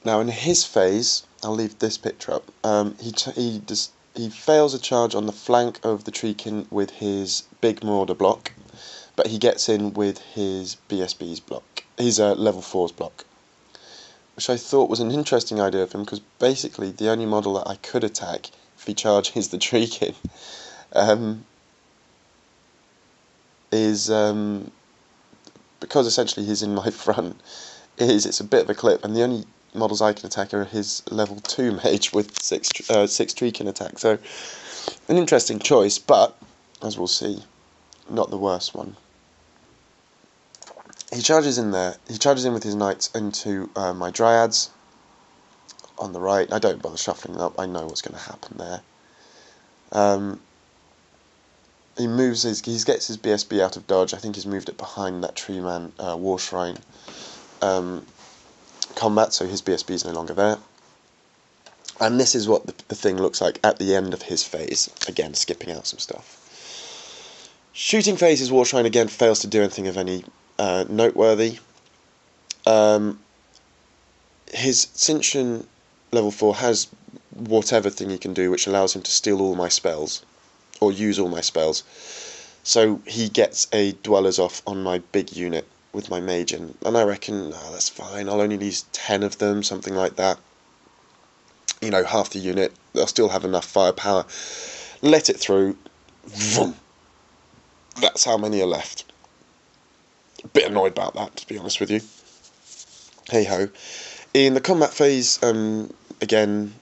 Now in his phase, I'll leave this picture up. He fails a charge on the flank of the Treekin with his big Marauder block, but he gets in with his BSB's block, his level 4's block, which I thought was an interesting idea of him, because basically the only model that I could attack if he charges the Treekin is, because essentially he's in my front, it's a bit of a clip, and the only models I can attack are his level 2 mage with 6 Treekin attack. So an interesting choice, but as we'll see, not the worst one. He charges in there. He charges in with his knights into my dryads on the right. I don't bother shuffling them up. I know what's going to happen there. He moves he gets his BSB out of dodge. I think he's moved it behind that Treeman War Shrine combat, so his BSB is no longer there. And this is what the thing looks like at the end of his phase. Again, skipping out some stuff. Shooting phase, his War Shrine again fails to do anything of any noteworthy. His Cincian level 4 has whatever thing he can do, which allows him to steal all my spells, or use all my spells. So he gets a Dwellers off on my big unit with my mage in, and I reckon, oh, that's fine, I'll only use 10 of them, something like that. You know, half the unit, they'll still have enough firepower. Let it through. Vroom. That's how many are left. A bit annoyed about that, to be honest with you. Hey ho. In the combat phase, again,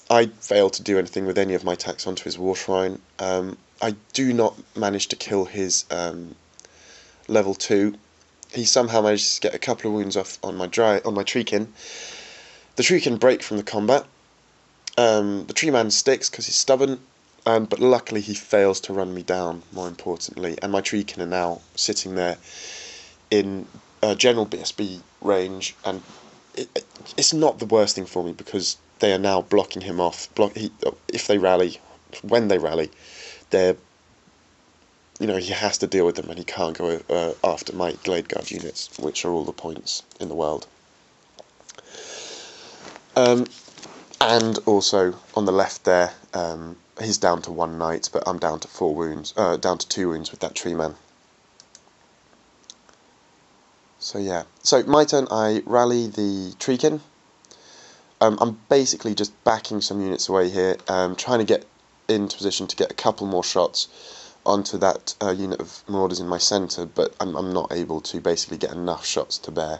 I failed to do anything with any of my attacks onto his War Shrine. I do not manage to kill his level 2. He somehow manages to get a couple of wounds off on my Treekin. The Treekin break from the combat. The Treeman sticks because he's stubborn, but luckily he fails to run me down, more importantly, and my Treekin are now sitting there in general BSB range, and it's not the worst thing for me because they are now blocking him off. If they rally, when they rally, they're, you know, he has to deal with them, and he can't go after my Glade Guard units, which are all the points in the world. And also on the left there, he's down to 1 knight, but I'm down to 4 wounds, down to 2 wounds with that Treeman. So yeah, so my turn. I rally the Treekin. I'm basically just backing some units away here, trying to get into position to get a couple more shots onto that unit of Marauders in my centre, but I'm not able to basically get enough shots to bear.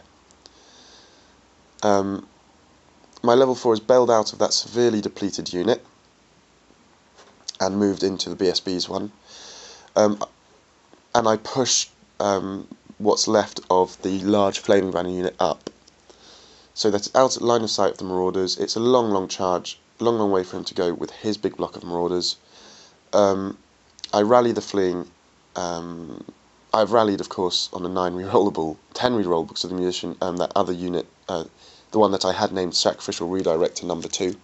My level 4 is bailed out of that severely depleted unit and moved into the BSB's one, and I push what's left of the large Flaming Banner unit up, so that's out of line of sight of the Marauders. It's a long charge, long way for him to go with his big block of Marauders. I rally the fleeing. I've rallied, of course, on a 10 rerollable because of the musician, that other unit, the one that I had named Sacrificial Redirect to number 2.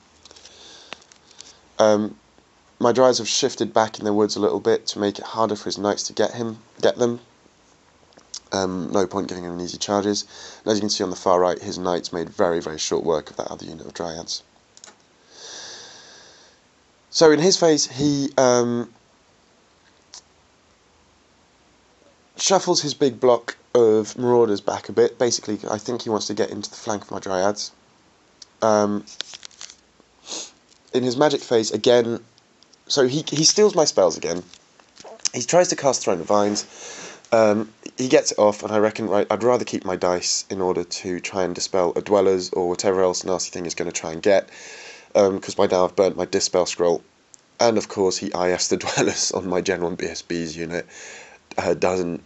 My Dryads have shifted back in their woods a little bit to make it harder for his knights to get them. No point giving him easy charges. And as you can see on the far right, his knights made very short work of that other unit of Dryads. So in his phase, he shuffles his big block of Marauders back a bit. Basically, I think he wants to get into the flank of my Dryads. In his magic phase, again, so he steals my spells again. He tries to cast Throne of Vines. He gets it off, and I reckon, right, I'd rather keep my dice in order to try and dispel a Dwellers or whatever else nasty thing is going to try and get, because by now I've burnt my Dispel Scroll. And of course he IFs the Dwellers on my Gen 1 BSB's unit. Doesn't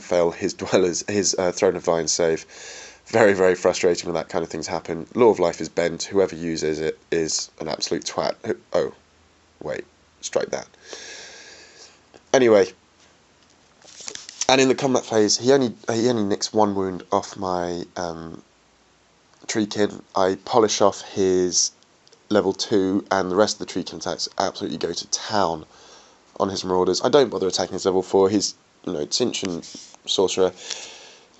fail his Dwellers, his Throne of Vines save. Very frustrating when that kind of things happen. Law of Life is bent. Whoever uses it is an absolute twat. Oh, wait, strike that. Anyway, and in the combat phase, he only nicks 1 wound off my Treekin. I polish off his level 2, and the rest of the Treekin attacks absolutely go to town on his Marauders. I don't bother attacking his level 4. He's, Cincian Sorcerer.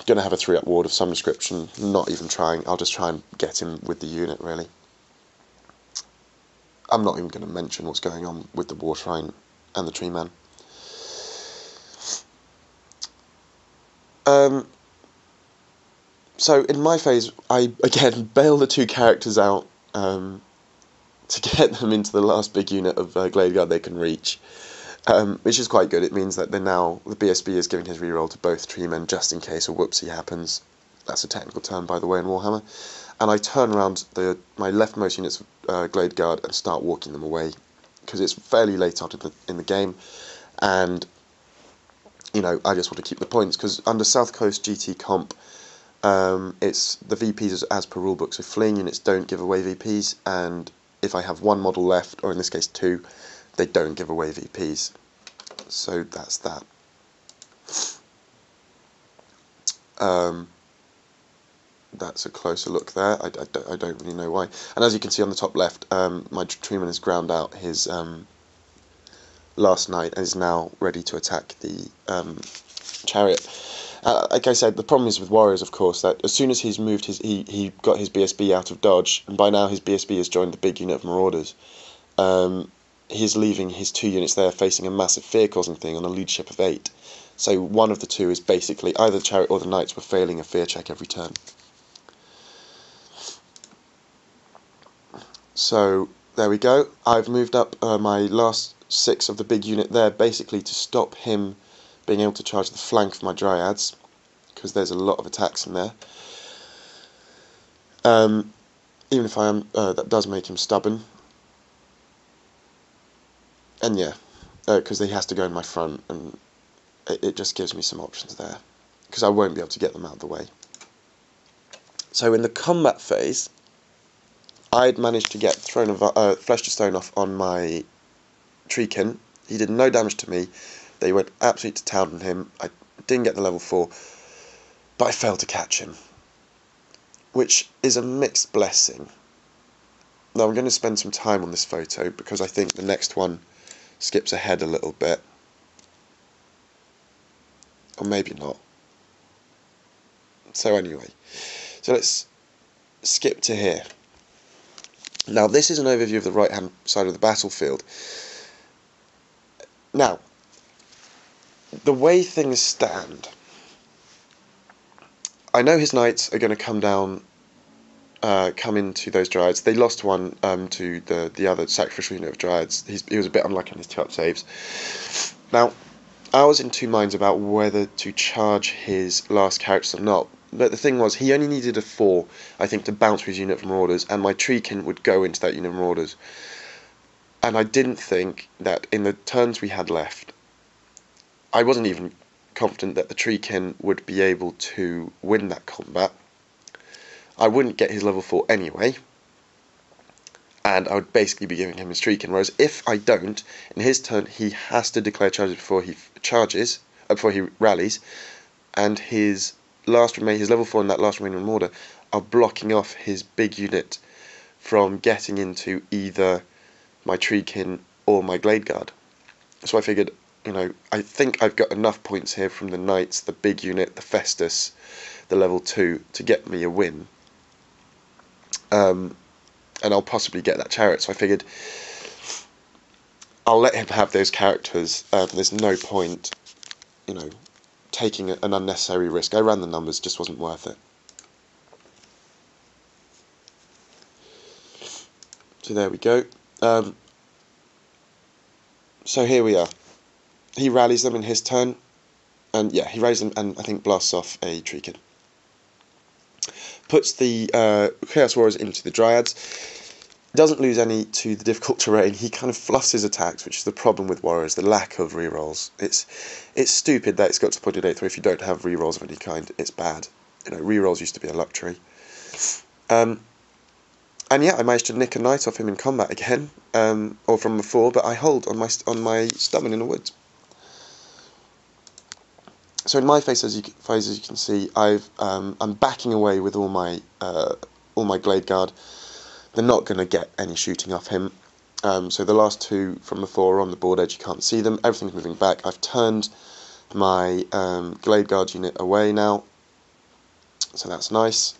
going to have a 3-up ward of some description, not even trying. I'll just try and get him with the unit, really. I'm not even going to mention what's going on with the War Shrine and the Tree Man. So in my phase, I again bail the 2 characters out to get them into the last big unit of Glade Guard they can reach, which is quite good. It means that the BSB is giving his reroll to both Tree Men just in case a whoopsie happens. That's a technical term, by the way, in Warhammer. And I turn around my leftmost units of Glade Guard and start walking them away, because it's fairly late out in the game, and you know, I just want to keep the points, because under South Coast GT comp, it's the VPs as per rulebook, so fleeing units don't give away VPs, and if I have 1 model left, or in this case 2, they don't give away VPs. So that's that. That's a closer look there. I don't really know why. And as you can see on the top left, my Treeman has ground out his last knight and is now ready to attack the chariot. Like I said, the problem is with warriors, of course, that as soon as he's moved he got his BSB out of dodge, and by now his BSB has joined the big unit of marauders. He's leaving his 2 units there facing a massive fear-causing thing on a leadership of 8. So one of the 2 is basically either the chariot or the knights were failing a fear check every turn. So there we go. I've moved up my last 6 of the big unit there, basically to stop him being able to charge the flank of my dryads, because there's a lot of attacks in there. Even if I am, that does make him stubborn. And yeah, because he has to go in my front, and it just gives me some options there, because I won't be able to get them out of the way. So in the combat phase, I'd managed to get Throne of Flesh to Stone off on my Treekin. He did no damage to me. They went absolutely to town on him. I didn't get the level 4, but I failed to catch him, which is a mixed blessing. Now I'm going to spend some time on this photo, because I think the next one skips ahead a little bit. Or maybe not. So anyway, so let's skip to here. Now this is an overview of the right hand side of the battlefield. Now, the way things stand, I know his knights are going to come down, come into those dryads. They lost one to the other sacrificial unit of dryads. He was a bit unlucky on his 2-up saves. Now, I was in 2 minds about whether to charge his last characters or not. But the thing was, he only needed a 4, I think, to bounce his unit of marauders, and my Treekin would go into that unit of marauders. And I didn't think that in the turns we had left, I wasn't even confident that the Treekin would be able to win that combat. I wouldn't get his level 4 anyway, and I would basically be giving him his Treekin. Whereas if I don't, in his turn he has to declare charges before he rallies, and his level 4 and that last remaining marauder are blocking off his big unit from getting into either my Treekin or my Glade Guard. So I figured, you know, I think I've got enough points here from the Knights, the big unit, the Festus, the level 2 to get me a win. And I'll possibly get that chariot. So I figured I'll let him have those characters. There's no point, you know, taking an unnecessary risk. I ran the numbers, just wasn't worth it. So there we go. So here we are. He rallies them in his turn, and yeah, he rallies them and I think blasts off a Treekin. Puts the Chaos Warriors into the Dryads. Doesn't lose any to the difficult terrain. He kind of fluffs his attacks, which is the problem with Warriors, the lack of rerolls. It's stupid that it's got to the point in 8th where if you don't have rerolls of any kind, it's bad. You know, rerolls used to be a luxury. And yeah, I managed to nick a knight off him in combat again, or from before, but I hold on my stubborn in the woods. So in my phase, as you can see, I'm backing away with all my Glade Guard. They're not going to get any shooting off him. So the last 2 from before are on the board edge. You can't see them. Everything's moving back. I've turned my Glade Guard unit away now, so that's nice.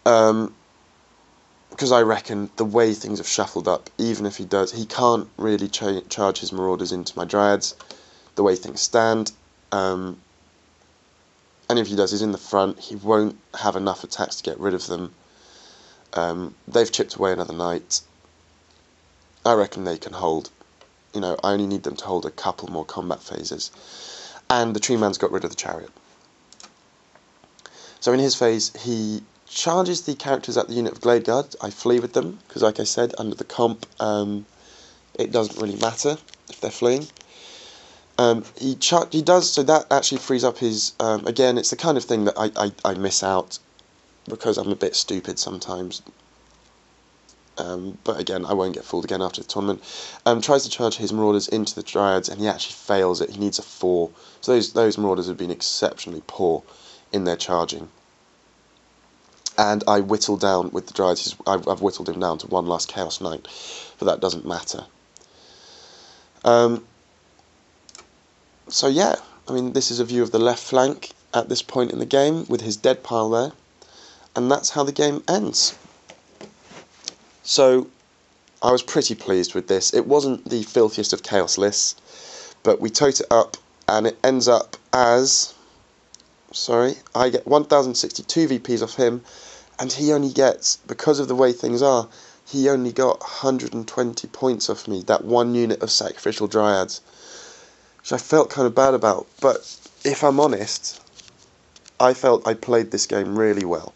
Because I reckon the way things have shuffled up, even if he does, he can't really charge his Marauders into my Dryads, the way things stand. And if he does, he's in the front, he won't have enough attacks to get rid of them. They've chipped away another knight. I reckon they can hold. You know, I only need them to hold a couple more combat phases. And the Tree Man's got rid of the Chariot. So in his phase, he charges the characters at the unit of Glade Guard. I flee with them, because like I said, under the comp, it doesn't really matter if they're fleeing. He does, so that actually frees up his, again, it's the kind of thing that I miss out, because I'm a bit stupid sometimes. But again, I won't get fooled again after the tournament. Tries to charge his Marauders into the Dryads, and he actually fails it. He needs a 4. So those Marauders have been exceptionally poor in their charging. And I whittle down with the Dryads. I've whittled him down to one last Chaos Knight, but that doesn't matter. So yeah, I mean, this is a view of the left flank at this point in the game, with his dead pile there. And that's how the game ends. So, I was pretty pleased with this. It wasn't the filthiest of chaos lists, but we tote it up, and it ends up as... Sorry, I get 1,062 VPs off him, and he only gets, because of the way things are, he only got 120 points off me, that one unit of Sacrificial Dryads, which I felt kind of bad about. But if I'm honest, I felt I played this game really well.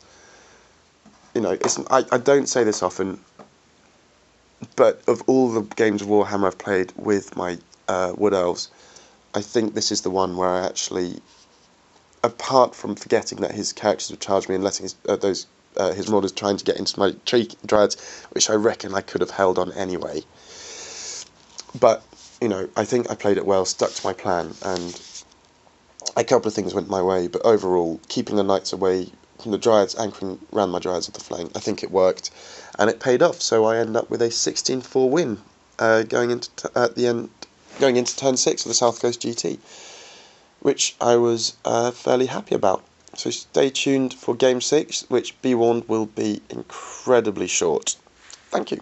You know, I don't say this often, but of all the games of Warhammer I've played with my Wood Elves, I think this is the one where I actually, apart from forgetting that his characters would charge me and letting his Marauders trying to get into my tree Dryads, which I reckon I could have held on anyway. But, you know, I think I played it well, stuck to my plan, and a couple of things went my way, but overall, keeping the Knights away from the Dryads, anchoring around my Dryads at the flank, I think it worked, and it paid off. So I end up with a 16-4 win going into turn 6 of the South Coast GT, which I was fairly happy about. So stay tuned for Game 6, which, be warned, will be incredibly short. Thank you.